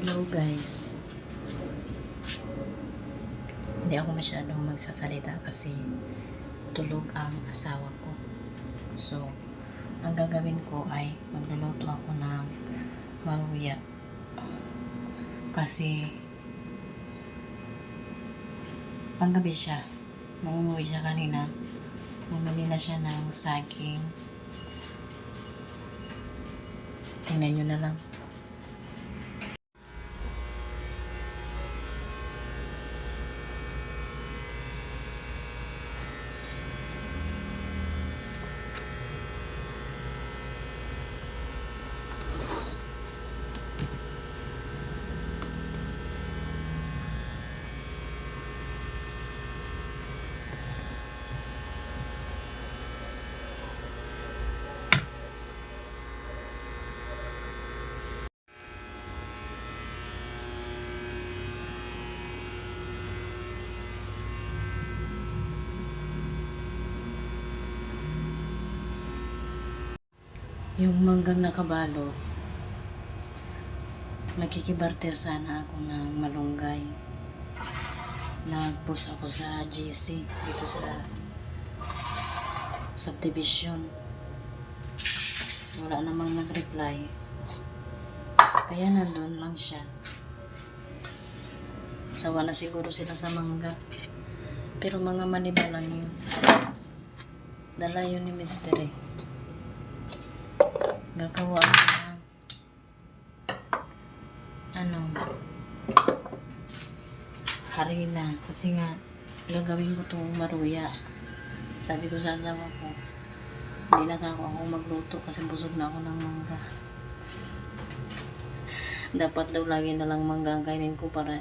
Hello guys. Hindi ako masyadong magsasalita kasi tulog ang asawa ko. So, ang gagawin ko ay magluluto ako ng maruya. Kasi panggabi siya. Nung umuwi siya kanina, bumili na siya ng saging. Tingnan nyo na lang. Yung manggang nakabalo, magkikibarter sana ako ng malunggay. Nag-post ako sa GC dito sa subdivision. Wala namang nag-reply. Kaya nandun lang siya. Sawa na siguro sila sa mangga. Pero mga maniba lang yun. Dala yun ni Mr. Gagawa ng harina kasi nga gagawin ko itong maruya. Sabi ko sa asawa ko, hindi na ako magluto kasi busog na ako ng mangga. Dapat daw lagi na lang mangga ang kainin ko para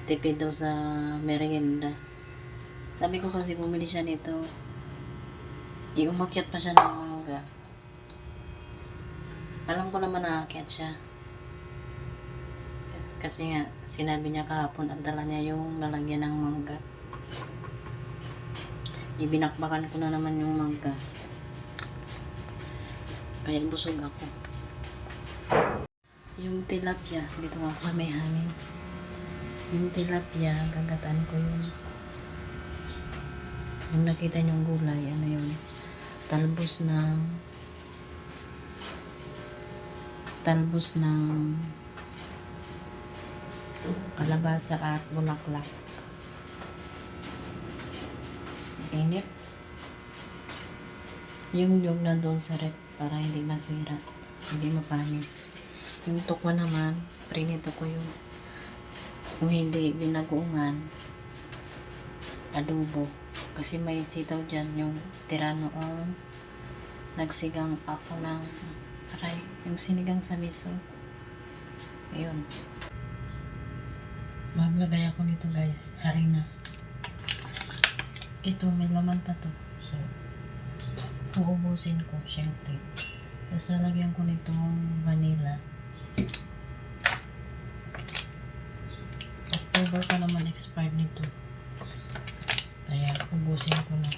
tipid daw sa merienda. Sabi ko kasi bumili siya nito, iumakyat pa siya ng mangga. Alam ko naman naakyat siya. Kasi nga, sinabi niya kahapon at dala niya yung lalagyan ng mangga. Ibinakbakan ko na naman yung mangga. Kaya busog ako. Yung tilapia, dito nga sa may hangin. Yung tilapia, gagataan ko yun. Yung nakita niyong gulay, ano yun? Talbos ng kalabasa at bulaklak. Init. Yung nyug na doon sa rep para hindi masira, hindi mapanis. Yung tukwa naman, prinito ko yun. Kung hindi binagoongan, adobo. Kasi may sitaw dyan, yung tira noong nagsigang ako ng yung sinigang sa miso. Ayun. Maglagay ako nito guys, harina. Ito, may laman pa to. So, uubusin ko, syempre. Tapos lalagyan ko nitong vanilla. October pa naman expired nito. Kaya, ubusin ko na.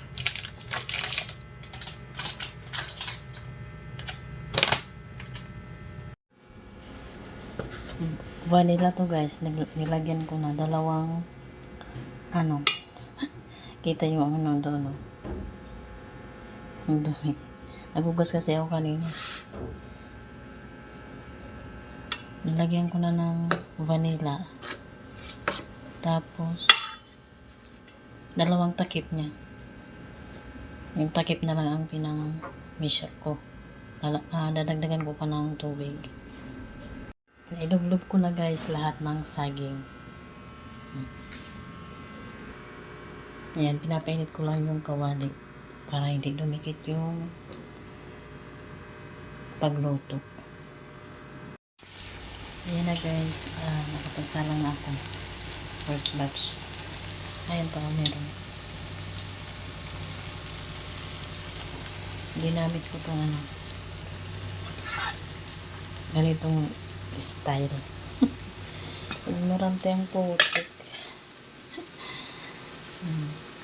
Vanilla to guys, nilagyan ko na dalawang kita yung doon, yung dumi. Nagugas kasi ako kanina. Nilagyan ko na ng vanilla, tapos dalawang takip niya. Yung takip na lang ang pinang measure ko. Dadagdagan ko pa ng tubig. Ilublob ko na guys lahat ng saging. Ayan, pinapainit ko lang yung kawali para hindi dumikit yung pagluto. Ayan na guys, nakapagsalang na ako. First batch. Ayan pa, meron. Ginamit ko itong ganitong style. Ignorante ang putik.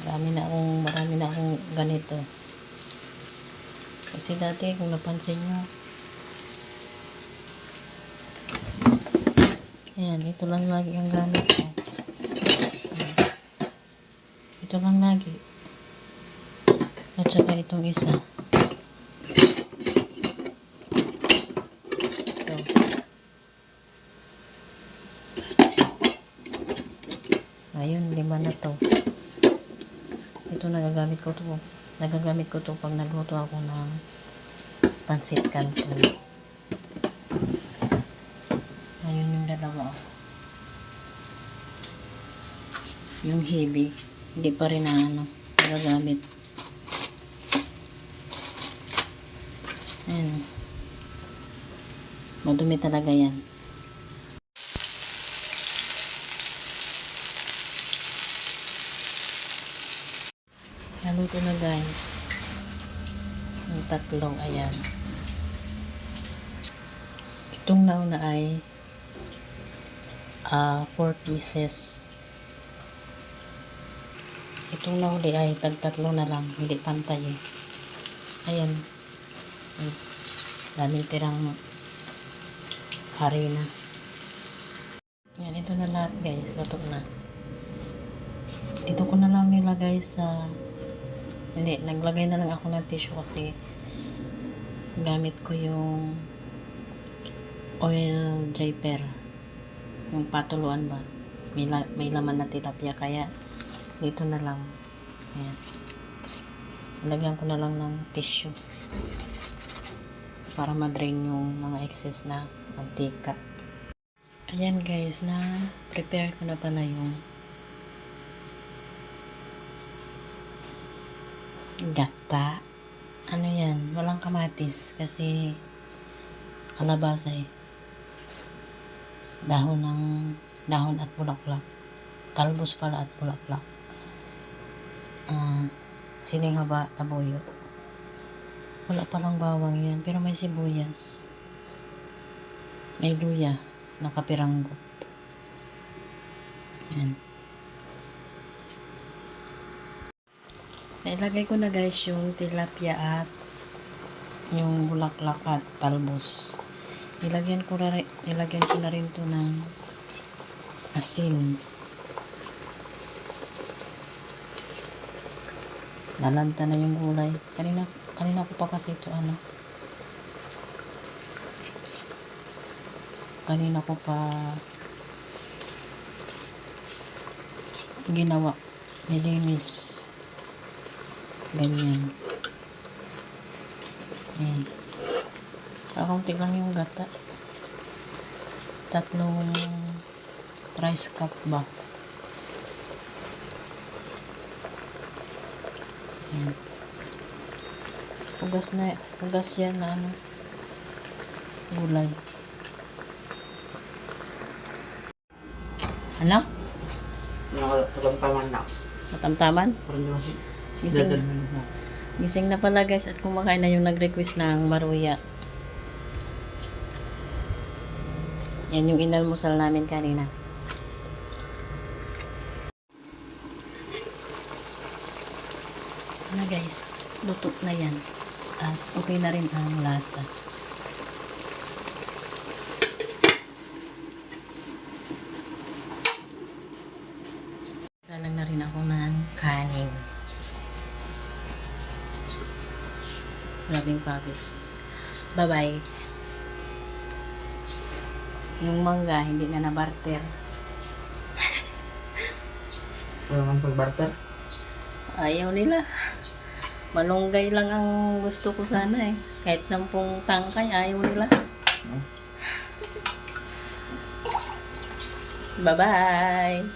Marami na akong ganito. Kasi dati kung napansin nyo, Ayan, ito lang lagi ang gamit ko. Ito lang lagi. At saka itong isa. Ito. Ayun, 5 na to. Ito nagagamit ko to. Nagagamit ko to pag nagluto ako ng pansit canton. Ayun yung dalawa. Yung heavy, hindi pa rin na nagagamit. Ayan. Madumi talaga yan. Naluto na guys. Yung tatlong, ayan. Itong nauna ay 4 pieces. Itong nahuli ay tag-tatlo na lang. Hindi pantay eh. Ayan. Daming tirang harina. Ayan, ito na lahat guys. Luto na. Dito ko na lang nilagay sa... Hindi, naglagay na lang ako ng tissue kasi gamit ko yung oil draper. Yung patuluan ba? May laman na tilapia kaya dito na lang. Ayan. Lagyan ko na lang ng tissue para ma-drain yung mga excess na mantika. Ayan guys, na prepare ko na pala yung gata. Ano yan? Walang kamatis kasi kalabasa eh. Dahon at bulaklak. Talbos pala at bulaklak. Siling haba na buyo. Wala palang bawang yan, pero may sibuyas. May luya, nakapiranggot. Yan. Nailagay ko na guys yung tilapia at yung bulaklak at talbos. Nilagyan ko na rin to ng asin. Nalanta na yung gulay. Kanina ko pa kasi ito kanina ko pa ginawa. Nilinis. Ganyan. Ayan. Kakunti lang yung gata. 3 rice cup ba? Ayan. Hugas yan na gulay. Ano? Matamtaman na. Matamtaman? Gising na pala guys at kumakain na yung nag-request ng maruya. Yan yung inalmusal namin kanina. Na guys, luto na yan. At okay na rin ang lasa. Salang na rin ako ng kanin. Grabing pawis. Bye-bye. Yung mangga, hindi na na-barter. Wala kang pag-barter? Ayaw nila. Malunggay lang ang gusto ko sana eh. Kahit 10 tangkay, ayaw nila. Bye-bye!